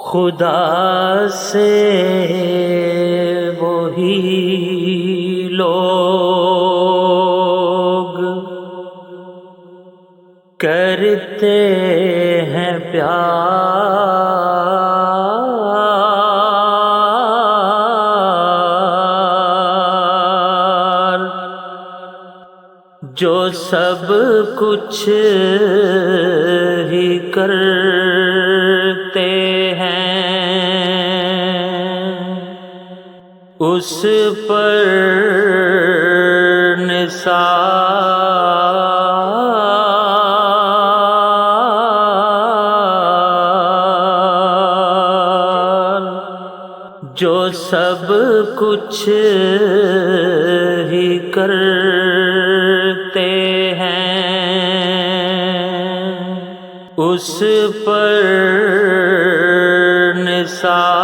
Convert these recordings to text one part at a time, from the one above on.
خدا سے وہی لوگ کرتے ہیں پیار، جو سب کچھ ہی کرتے ہیں، اس پر نثار، جو سب کچھ ہی کرتے ہیں، اس پر نثار،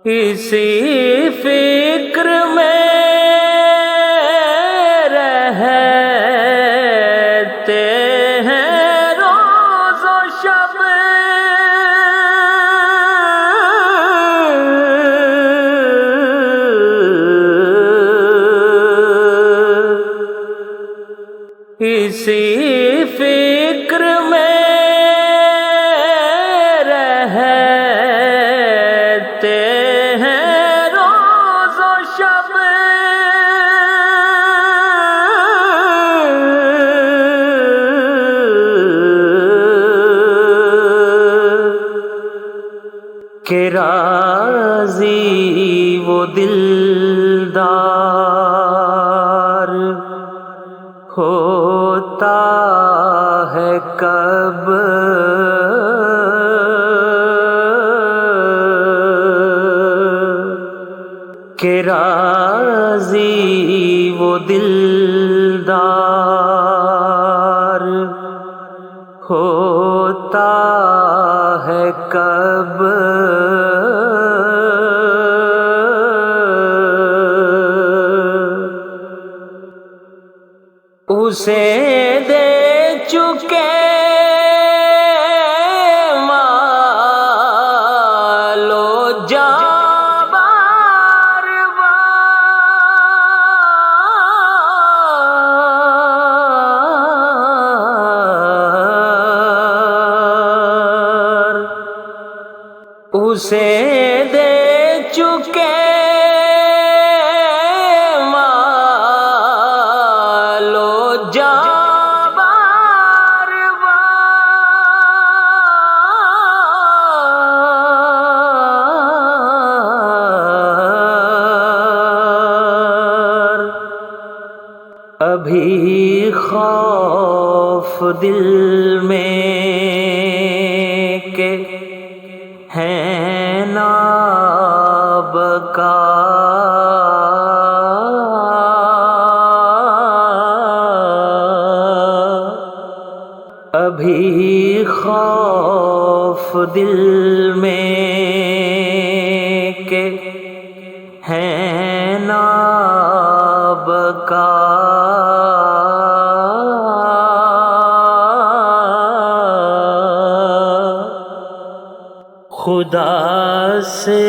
اسی فکر میں رہتے ہیں روز و شب، اسی فکر میں رہتے ہیں روز و شب، کہ راضی وہ دلدار ہوتا ہے کب، کہ راضی وہ دلدار ہوتا ہے کب، اسے دے چکے مال و جاں بار بار، اسے دے چکے جاں بار بار، ابھی خوف دل میں کہ ہے نابکار، ابھی خوف دل میں کہ ہے نابکار، خدا سے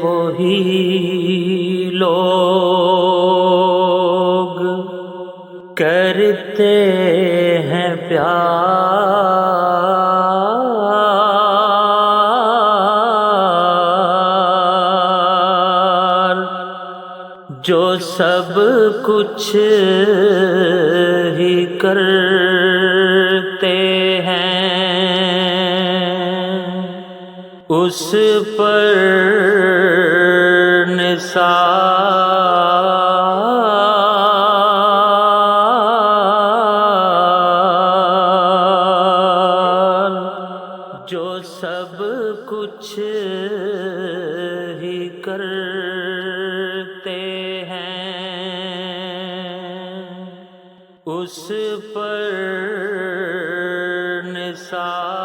وہی لوگ کرتے ہیں پیار، جو سب کچھ ہی کرتے ہیں، اس پر نثار، جو سب کچھ ہی کرتے ہیں، اس پر نثار